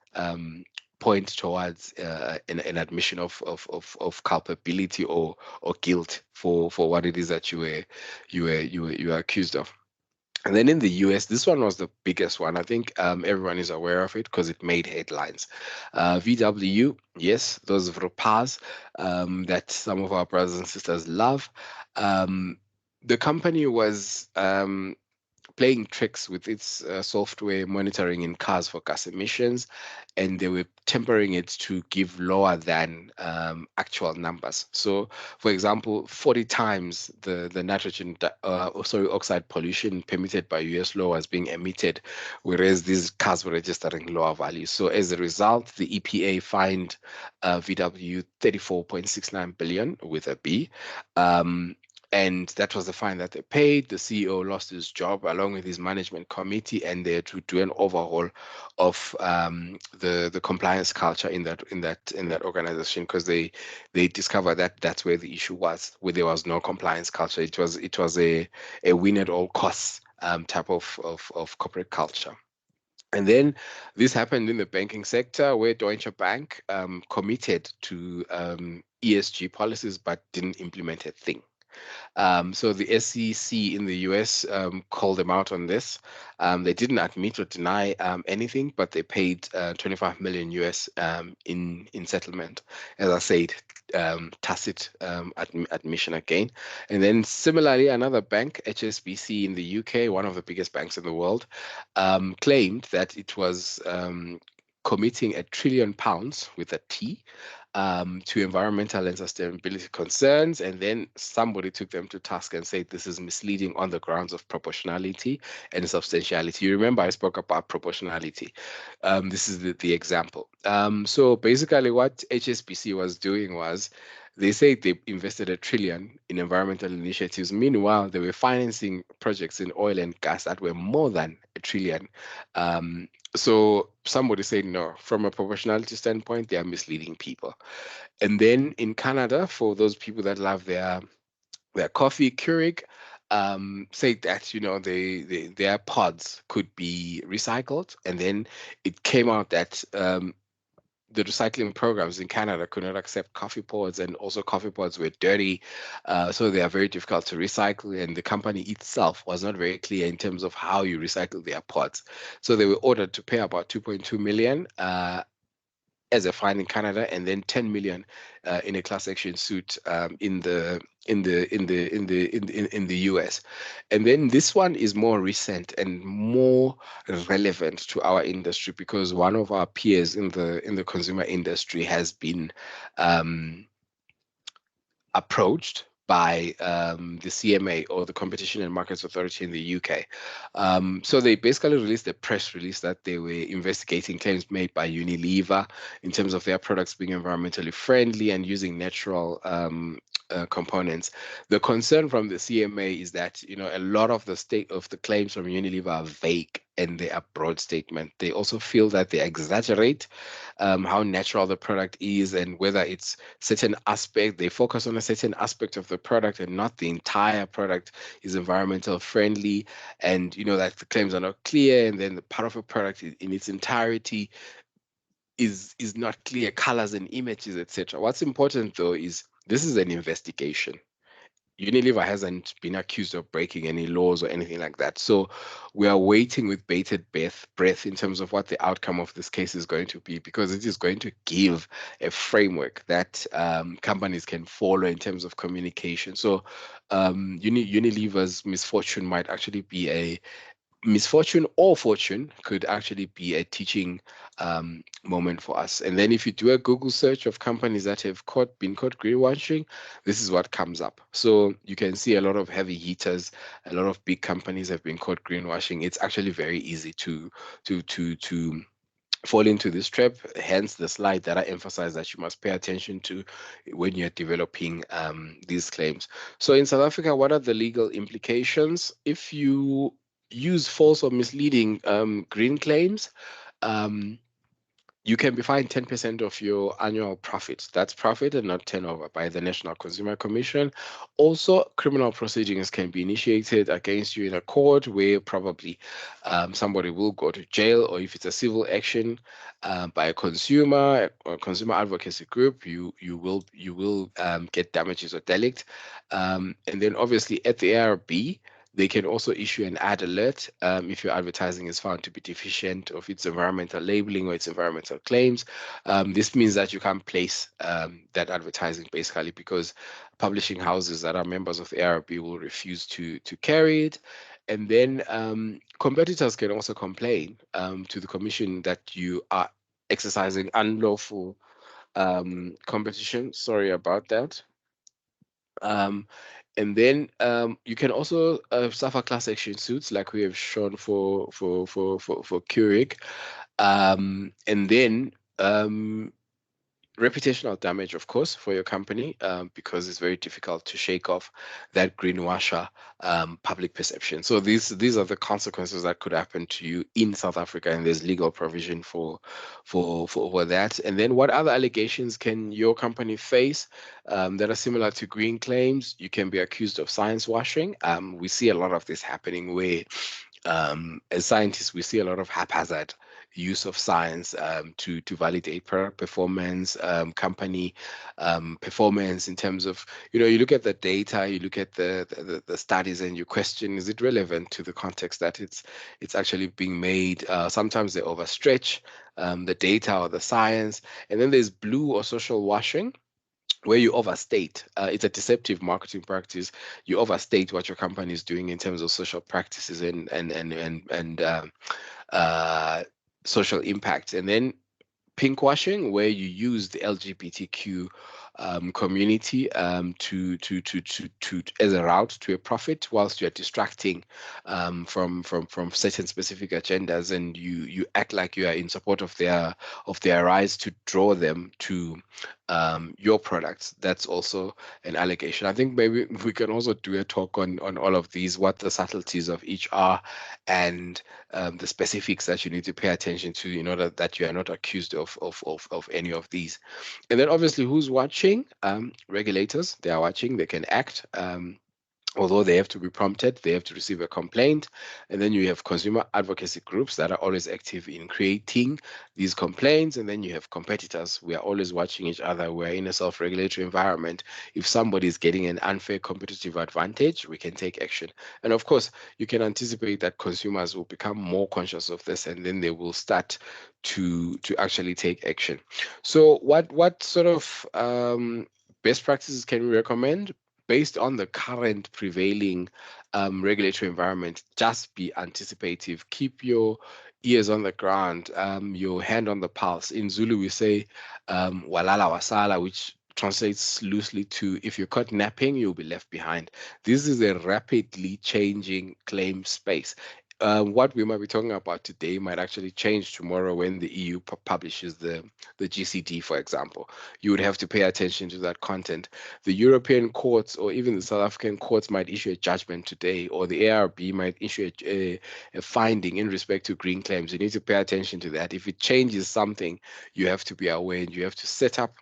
point towards an admission of culpability or guilt for what it is that you were accused of. And then in the US, this one was the biggest one. I think everyone is aware of it because it made headlines. VW, yes, those Vropars that some of our brothers and sisters love. The company was playing tricks with its software monitoring in cars for gas emissions, and they were tempering it to give lower than actual numbers. So, for example, 40 times the nitrogen oxide pollution permitted by US law was being emitted, whereas these cars were registering lower values. So as a result, the EPA fined VW 34.69 billion with a B. And that was the fine that they paid. The CEO lost his job along with his management committee, and they had to do an overhaul of the compliance culture in that organization, because they discovered that that's where the issue was, where there was no compliance culture. It was a win at all costs type of corporate culture. And then this happened in the banking sector, where Deutsche Bank committed to ESG policies but didn't implement a thing. So the SEC in the US called them out on this. They didn't admit or deny anything, but they paid 25 million US in settlement. As I said, tacit admission again. And then similarly, another bank, HSBC in the UK, one of the biggest banks in the world, claimed that it was committing £1 trillion with a T to environmental and sustainability concerns, and then somebody took them to task and said this is misleading on the grounds of proportionality and substantiality. You remember I spoke about proportionality. This is the example. So basically what HSBC was doing was, they say they invested $1 trillion in environmental initiatives. Meanwhile, they were financing projects in oil and gas that were more than $1 trillion. So somebody said, no, from a proportionality standpoint, they are misleading people. And then in Canada, for those people that love their coffee, Keurig said that, you know, their pods could be recycled. And then it came out that the recycling programs in Canada could not accept coffee pods, and also coffee pods were dirty, so they are very difficult to recycle. And the company itself was not very clear in terms of how you recycle their pods, so they were ordered to pay about 2.2 million as a fine in Canada, and then 10 million in a class action suit in the US. And then this one is more recent and more relevant to our industry, because one of our peers in the consumer industry has been approached by the CMA, or the Competition and Markets Authority in the UK. So they basically released a press release that they were investigating claims made by Unilever in terms of their products being environmentally friendly and using natural components. The concern from the CMA is that, you know, a lot of the claims from Unilever are vague and they are broad statement. They also feel that they exaggerate how natural the product is, and whether it's certain aspect, they focus on a certain aspect of the product and not the entire product is environmental friendly. And you know that the claims are not clear, and then the part of a product in its entirety is not clear, colors and images, etc. What's important though is this is an investigation. Unilever hasn't been accused of breaking any laws or anything like that. So we are waiting with bated breath in terms of what the outcome of this case is going to be, because it is going to give a framework that companies can follow in terms of communication. So Unilever's misfortune might actually be a misfortune, or fortune could actually be a teaching moment for us. And then if you do a Google search of companies that have been caught greenwashing, this is what comes up. So you can see a lot of heavy hitters, a lot of big companies have been caught greenwashing. It's actually very easy to fall into this trap, hence the slide that I emphasize that you must pay attention to when you're developing these claims. So in South Africa, what are the legal implications? If you use false or misleading green claims, you can be fined 10% of your annual profits. That's profit and not turnover, by the National Consumer Commission. Also, criminal proceedings can be initiated against you in a court, where probably somebody will go to jail, or if it's a civil action by a consumer or consumer advocacy group, you will get damages or delict. And then obviously at the ARB, they can also issue an ad alert if your advertising is found to be deficient of its environmental labeling or its environmental claims. This means that you can't place that advertising, basically, because publishing houses that are members of the ARB will refuse to carry it. And then competitors can also complain to the commission that you are exercising unlawful competition. Sorry about that. And then you can also suffer class action suits, like we have shown for Keurig. And then reputational damage, of course, for your company, because it's very difficult to shake off that greenwasher public perception. So these are the consequences that could happen to you in South Africa, and there's legal provision for that. And then what other allegations can your company face that are similar to green claims? You can be accused of science washing. We see a lot of this happening where as scientists, we see a lot of haphazard use of science to validate product performance, company performance in terms of, you look at the data, you look at the studies, and you question, is it relevant to the context that it's actually being made? Sometimes they overstretch the data or the science. And then there's blue or social washing, where you overstate. It's a deceptive marketing practice. You overstate what your company is doing in terms of social practices and social impact. And then pinkwashing, where you use the LGBTQ community to as a route to a profit, whilst you're distracting from certain specific agendas, and you act like you are in support of their rise to draw them to your products. That's also an allegation. I think maybe we can also do a talk on all of these, what the subtleties of each are, and the specifics that you need to pay attention to in order that you are not accused of any of these. And then obviously, who's watching? Regulators, they are watching, they can act. Although they have to be prompted, they have to receive a complaint. And then you have consumer advocacy groups that are always active in creating these complaints. And then you have competitors. We are always watching each other. We're in a self-regulatory environment. If somebody is getting an unfair competitive advantage, we can take action. And of course, you can anticipate that consumers will become more conscious of this, and then they will start to actually take action. So what sort of best practices can we recommend? Based on the current prevailing regulatory environment, just be anticipative. Keep your ears on the ground, your hand on the pulse. In Zulu, we say walala wasala, which translates loosely to, if you're caught napping, you'll be left behind. This is a rapidly changing claim space. What we might be talking about today might actually change tomorrow when the EU publishes the GCD, for example. You would have to pay attention to that content. The European courts or even the South African courts might issue a judgment today, or the ARB might issue a finding in respect to green claims. You need to pay attention to that. If it changes something, you have to be aware, and you have to set up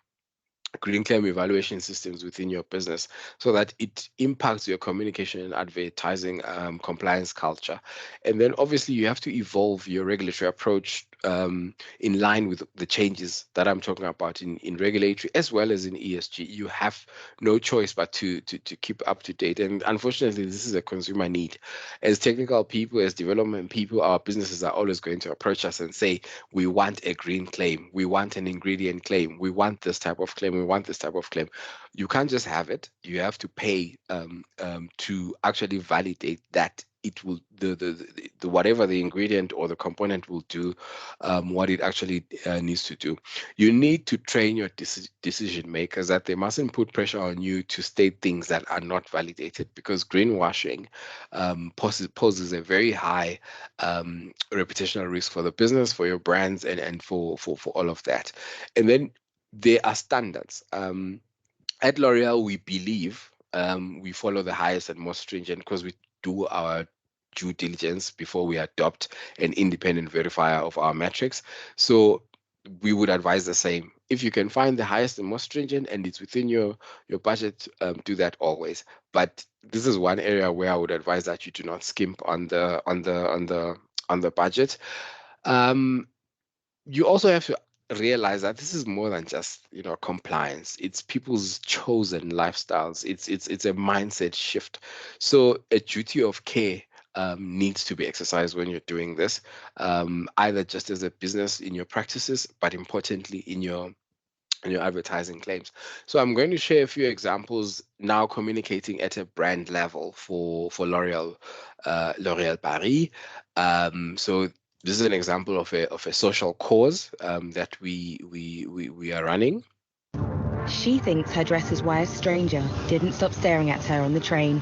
green claim evaluation systems within your business so that it impacts your communication and advertising compliance culture. And then obviously you have to evolve your regulatory approach in line with the changes that I'm talking about in regulatory as well as in ESG. You have no choice but to keep up to date. And unfortunately, this is a consumer need. As technical people, as development people, our businesses are always going to approach us and say, we want a green claim, we want an ingredient claim, we want this type of claim, we want this type of claim. You can't just have it. You have to pay to actually validate that it will the whatever the ingredient or the component will do what it actually needs to do. You need to train your decision makers that they mustn't put pressure on you to state things that are not validated, because greenwashing poses a very high reputational risk for the business, for your brands, and for all of that. And then there are standards. At L'Oreal, we believe we follow the highest and most stringent, because we do our due diligence before we adopt an independent verifier of our metrics. So we would advise the same. If you can find the highest and most stringent and it's within your budget, do that always. But this is one area where I would advise that you do not skimp on the budget. You also have to realize that this is more than just compliance. It's people's chosen lifestyles. It's a mindset shift. So a duty of care needs to be exercised when you're doing this, either just as a business in your practices, but importantly in your advertising claims. So I'm going to share a few examples now, communicating at a brand level for L'Oreal Paris. So this is an example of a social cause that we are running. She thinks her dress is why a stranger didn't stop staring at her on the train.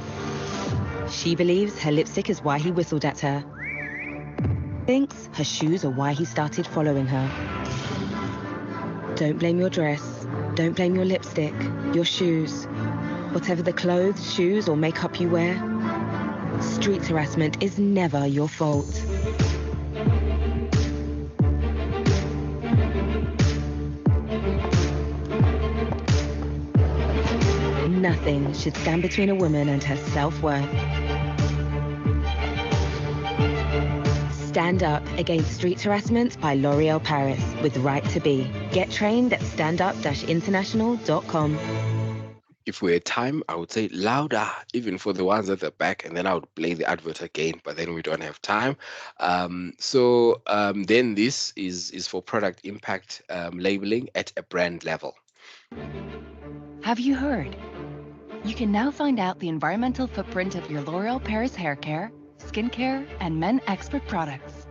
She believes her lipstick is why he whistled at her. Thinks her shoes are why he started following her. Don't blame your dress. Don't blame your lipstick, your shoes, whatever the clothes, shoes, or makeup you wear. Street harassment is never your fault. Nothing should stand between a woman and her self-worth. Stand Up Against Street Harassment by L'Oréal Paris with Right to Be. Get trained at standup-international.com. If we had time, I would say louder, even for the ones at the back, and then I would play the advert again, but then we don't have time. Then this is for product impact labeling at a brand level. Have you heard? You can now find out the environmental footprint of your L'Oréal Paris hair care, skincare, and men expert products.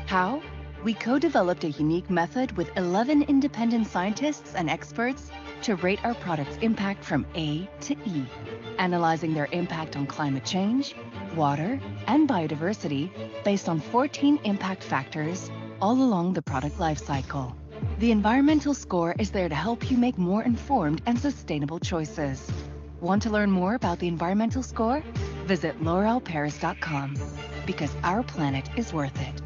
How? We co-developed a unique method with 11 independent scientists and experts to rate our products' impact from A to E, analyzing their impact on climate change, water, and biodiversity based on 14 impact factors all along the product life cycle. The environmental score is there to help you make more informed and sustainable choices. Want to learn more about the environmental score? Visit l'orealparis.com, because our planet is worth it.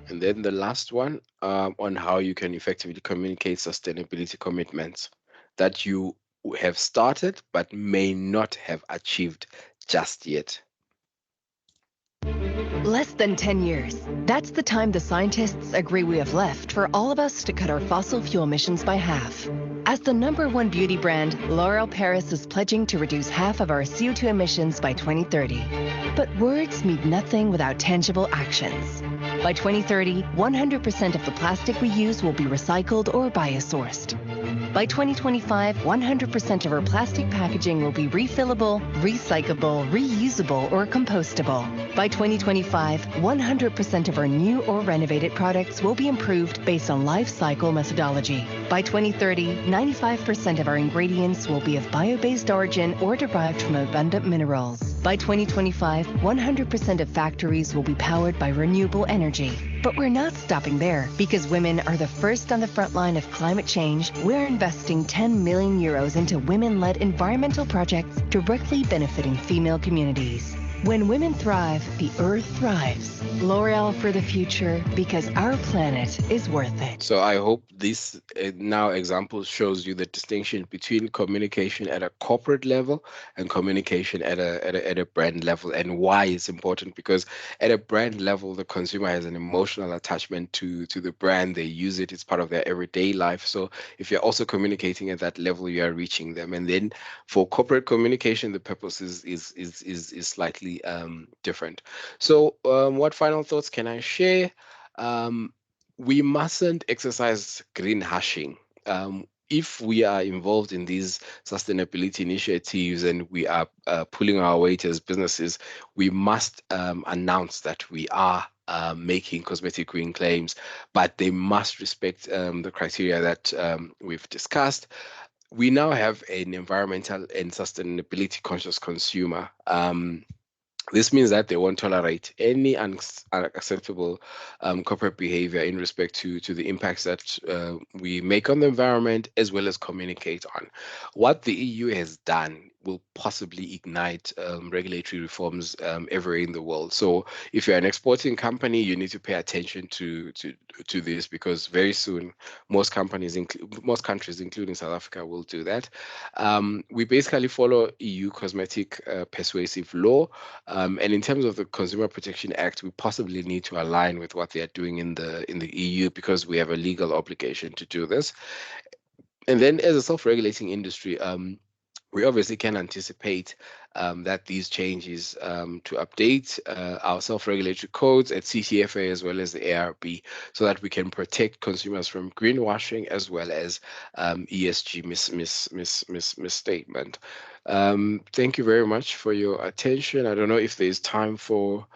And then the last one on how you can effectively communicate sustainability commitments that you have started but may not have achieved just yet. Less than 10 years. That's the time the scientists agree we have left for all of us to cut our fossil fuel emissions by half. As the #1 beauty brand, L'Oréal Paris is pledging to reduce half of our CO2 emissions by 2030. But words mean nothing without tangible actions. By 2030, 100% of the plastic we use will be recycled or biosourced. By 2025, 100% of our plastic packaging will be refillable, recyclable, reusable, or compostable. By 2025, 100% of our new or renovated products will be improved based on life cycle methodology. By 2030, 95% of our ingredients will be of bio-based origin or derived from abundant minerals. By 2025, 100% of factories will be powered by renewable energy. But we're not stopping there. Because women are the first on the front line of climate change, we're investing 10 million euros into women-led environmental projects directly benefiting female communities. When women thrive, the earth thrives. L'Oréal for the future, because our planet is worth it. So I hope this now example shows you the distinction between communication at a corporate level and communication at a brand level, and why it's important. Because at a brand level, the consumer has an emotional attachment to the brand. They use it; it's part of their everyday life. So if you're also communicating at that level, you are reaching them. And then for corporate communication, the purpose is slightly different. So what final thoughts can I share? We mustn't exercise green hashing. If we are involved in these sustainability initiatives and we are pulling our weight as businesses, we must announce that we are making cosmetic green claims, but they must respect the criteria that we've discussed. We now have an environmental and sustainability conscious consumer. This means that they won't tolerate any unacceptable corporate behavior in respect to the impacts that we make on the environment, as well as communicate on. What the EU has done will possibly ignite regulatory reforms everywhere in the world. So if you're an exporting company, you need to pay attention to this, because very soon most countries, including South Africa, will do that. We basically follow EU cosmetic persuasive law. And in terms of the Consumer Protection Act, we possibly need to align with what they are doing in the EU, because we have a legal obligation to do this. And then as a self-regulating industry, we obviously can anticipate that these changes to update our self-regulatory codes at CTFA as well as the ARB, so that we can protect consumers from greenwashing as well as ESG misstatement. Thank you very much for your attention. I don't know if there's time for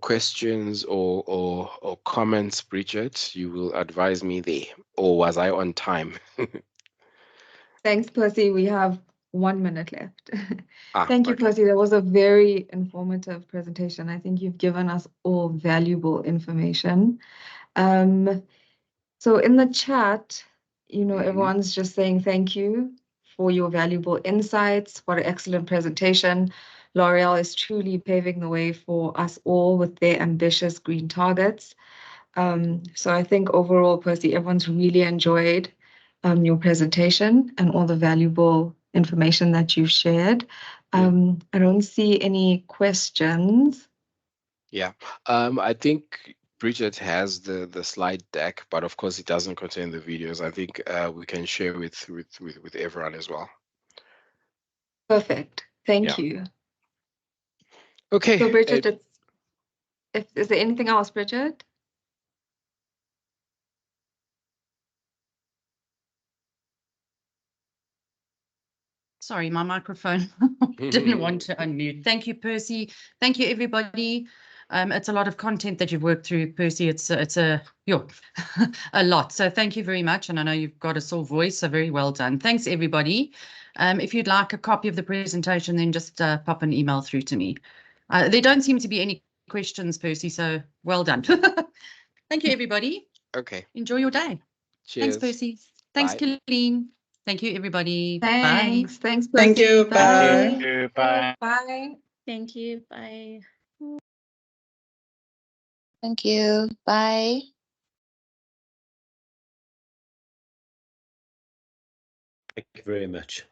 questions or comments. Bridget, you will advise me there, or was I on time? Thanks, Percy. We have 1 minute left. Thank you, Okay. Percy. That was a very informative presentation. I think you've given us all valuable information. So in the chat, You know, everyone's just saying thank you for your valuable insights. What an excellent presentation. L'Oreal is truly paving the way for us all with their ambitious green targets. So I think overall, Percy, everyone's really enjoyed your presentation and all the valuable information that you've shared. I don't see any questions. Yeah. I think Bridget has the slide deck, but of course it doesn't contain the videos. I think we can share with everyone as well. Perfect. Thank Yeah. you. Okay. So Bridget, is there anything else, Bridget? Sorry, my microphone didn't want to unmute. Thank you, Percy. Thank you, everybody. It's a lot of content that you've worked through, Percy. It's a lot. So thank you very much. And I know you've got a sore voice, so very well done. Thanks, everybody. If you'd like a copy of the presentation, then just pop an email through to me. There don't seem to be any questions, Percy, so well done. Thank you, everybody. Okay. Enjoy your day. Cheers. Thanks, Percy. Thanks, Bye. Colleen. Thank you, everybody. Thanks. Bye. Thanks, Thank Percy. you. Bye. Bye. Bye. Bye. Thank you. Bye. Thank you. Bye. Thank you very much.